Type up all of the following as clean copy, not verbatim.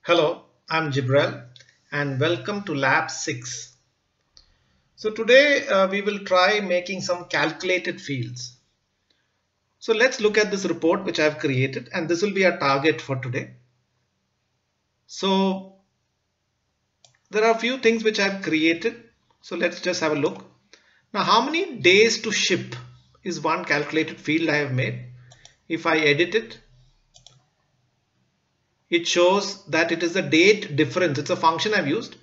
Hello, I'm Jibril and welcome to Lab 6. So today we will try making some calculated fields. So let's look at this report which I've created, and this will be our target for today. So there are a few things which I've created. So let's just have a look. Now how many days to ship is one calculated field I have made. If I edit it, it shows that it is the date difference. It's a function I've used,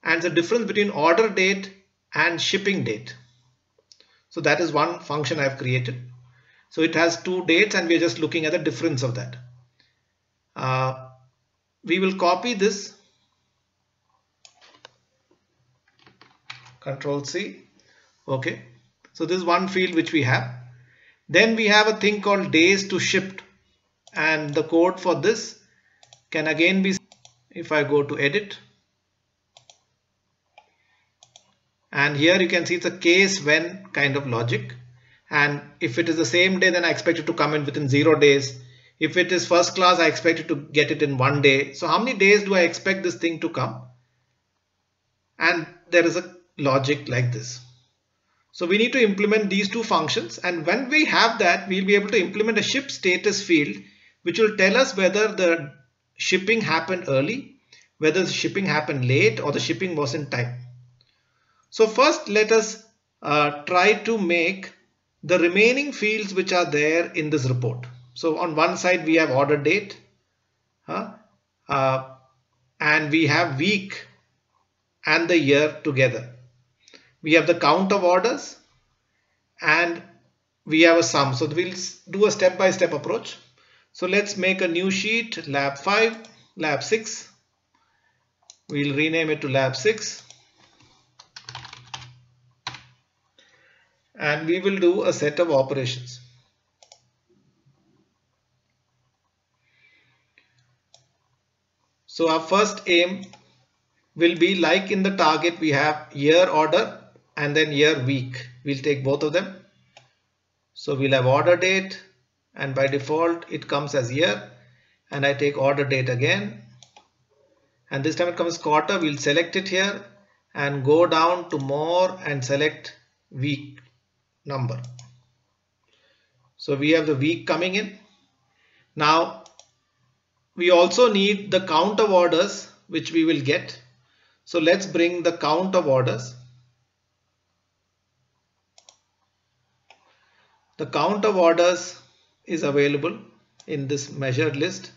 and the difference between order date and shipping date. So that is one function I've created. So it has two dates and we're just looking at the difference of that. We will copy this, Control C. Okay. So this is one field which we have. Then we have a thing called days to shipped, and the code for this can again be, if I go to edit, and here you can see it's a case when kind of logic, and if it is the same day then I expect it to come in within 0 days. If it is first class, I expect it to get it in 1 day. So how many days do I expect this thing to come? And there is a logic like this. So we need to implement these two functions, and when we have that, we'll be able to implement a ship status field which will tell us whether the shipping happened early, whether the shipping happened late, or the shipping was in time. So first let us try to make the remaining fields which are there in this report. So on one side we have order date, and we have week and the year together. We have the count of orders and we have a sum. So we'll do a step-by-step approach. So let's make a new sheet, lab 5, lab 6. We'll rename it to lab 6. And we will do a set of operations. So our first aim will be, like in the target, we have year order and then year week. We'll take both of them. So we'll have order date, and by default it comes as year, and I take order date again, and this time it comes quarter. We'll select it here and go down to more and select week number. So we have the week coming in. Now we also need the count of orders which we will get. So let's bring the count of orders. The count of orders is available in this measured list.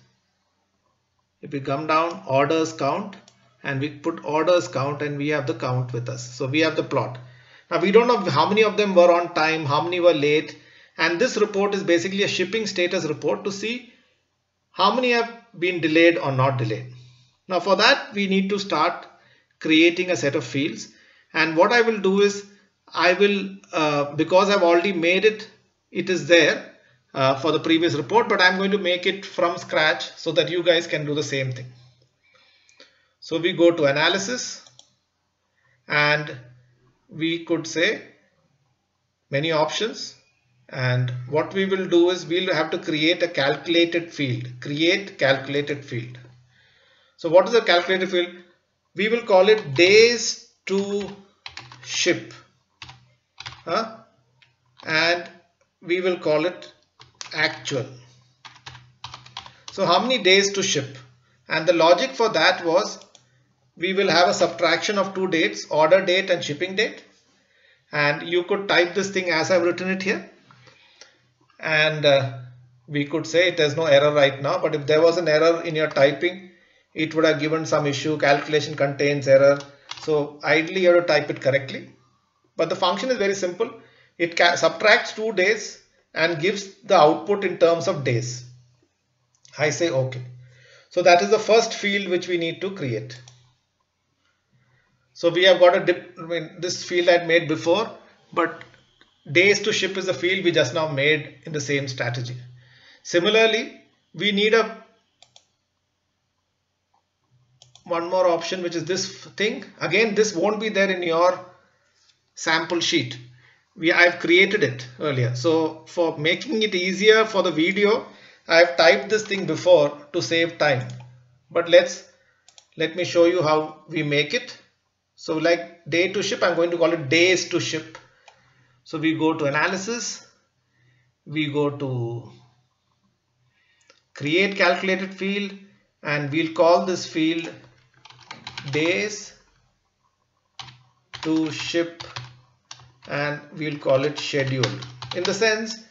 If we come down, orders count, and we put orders count, and we have the count with us. So we have the plot. Now we don't know how many of them were on time, how many were late, and this report is basically a shipping status report to see how many have been delayed or not delayed. Now for that we need to start creating a set of fields, and what I will do is I will because I've already made it, it is there for the previous report, but I'm going to make it from scratch so that you guys can do the same thing. So we go to analysis, and we could say many options, and what we will do is we'll have to create a calculated field. Create calculated field. So what is a calculated field? We will call it days to ship, and we will call it actual. So how many days to ship? And the logic for that was we will have a subtraction of two dates, order date and shipping date, and you could type this thing as I've written it here, and we could say there's no error right now, but if there was an error in your typing, it would have given some issue, calculation contains error. So ideally you have to type it correctly, but the function is very simple. It subtracts 2 days and gives the output in terms of days. I say okay. So that is the first field which we need to create. So we have got this field I had made before, but days to ship is the field we just now made in the same strategy. Similarly, we need one more option, which is this thing. Again, this won't be there in your sample sheet. I've created it earlier. So for making it easier for the video, I've typed this thing before to save time. but let me show you how we make it. So like day to ship, I'm going to call it days to ship. So we go to analysis, we go to create calculated field, and we'll call this field days to ship, and we'll call it scheduled. In the sense,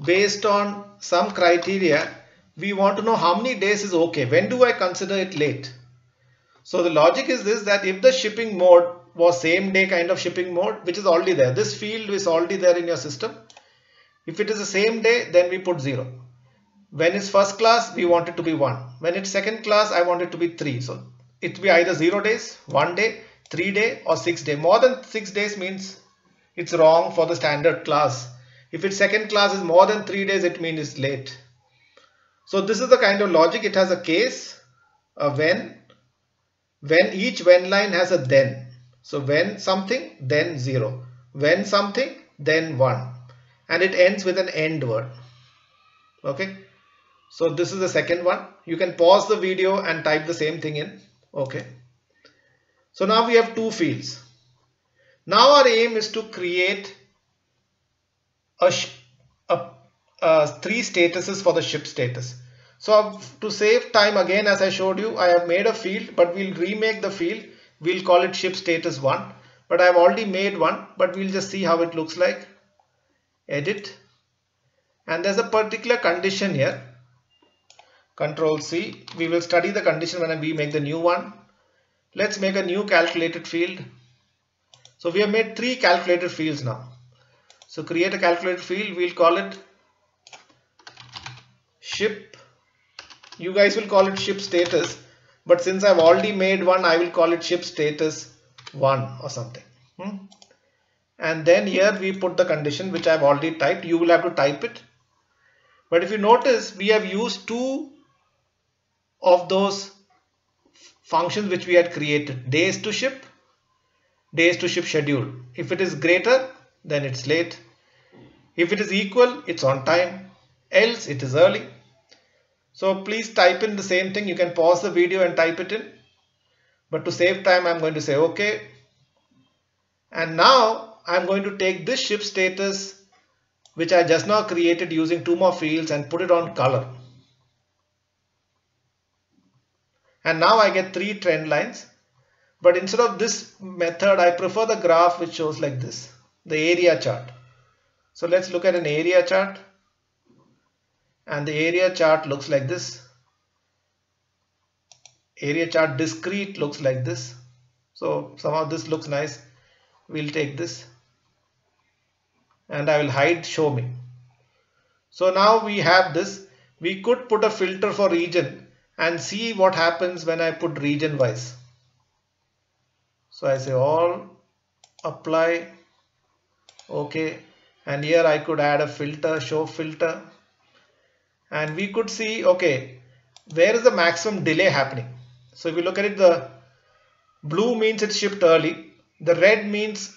based on some criteria, we want to know how many days is okay. When do I consider it late? So the logic is this, that if the shipping mode was same day kind of shipping mode, which is already there, this field is already there in your system. If it is the same day, then we put 0. When it's first class, we want it to be 1. When it's second class, I want it to be 3. So it will be either 0 days, 1 day, 3 day or 6 day. More than 6 days means it's wrong for the standard class. If it's second class is more than 3 days, it means it's late. So this is the kind of logic. It has a case, a when each when line has a then. So when something, then 0. When something, then 1. And it ends with an end word. Okay. So this is the second one. You can pause the video and type the same thing in. Okay. So now we have 2 fields. Now our aim is to create 3 statuses for the ship status. So to save time, again, as I showed you, I have made a field, but we'll remake the field. We'll call it ship status 1, but I've already made one, but we'll just see how it looks like. Edit. And there's a particular condition here. Control C. We will study the condition when we make the new one. Let's make a new calculated field. So we have made 3 calculated fields now. So create a calculated field. We'll call it ship. You guys will call it ship status, but since I've already made one, I will call it ship status 1 or something. And then here we put the condition which I've already typed. You will have to type it. But if you notice, we have used 2 of those functions which we had created. Days to ship schedule. If it is greater, then it's late. If it is equal, it's on time. Else it is early. So please type in the same thing. You can pause the video and type it in. But to save time, I'm going to say OK. And now I'm going to take this ship status which I just now created using 2 more fields and put it on color. And now I get 3 trend lines. But instead of this method, I prefer the graph which shows like this, the area chart. So let's look at an area chart. And the area chart looks like this. Area chart discrete looks like this. So somehow this looks nice. We'll take this. And I will hide show me. So now we have this. We could put a filter for region and see what happens when I put region wise. So I say all, apply, OK. And here I could add a filter, show filter. And we could see, okay, where is the maximum delay happening? So if you look at it, the blue means it's shipped early, the red means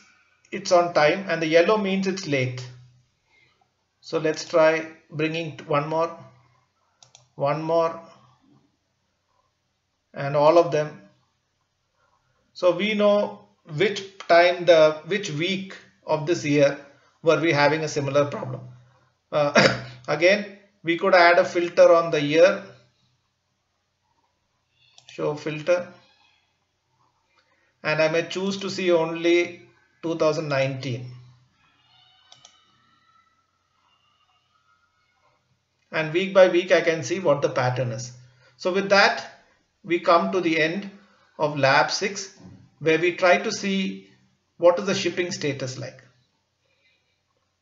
it's on time, and the yellow means it's late. So let's try bringing one more, and all of them. So we know which week of this year were we having a similar problem. Again, we could add a filter on the year, show filter, and I may choose to see only 2019. And week by week I can see what the pattern is. So with that, we come to the end of lab 6, where we try to see what is the shipping status like.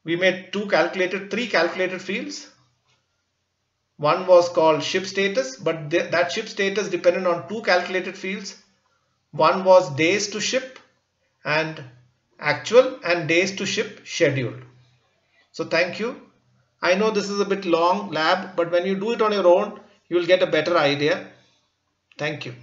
We made 3 calculated fields. One was called ship status, but that ship status depended on 2 calculated fields. One was days to ship and actual, and days to ship scheduled. So thank you. I know this is a bit long lab, but when you do it on your own, you will get a better idea. Thank you.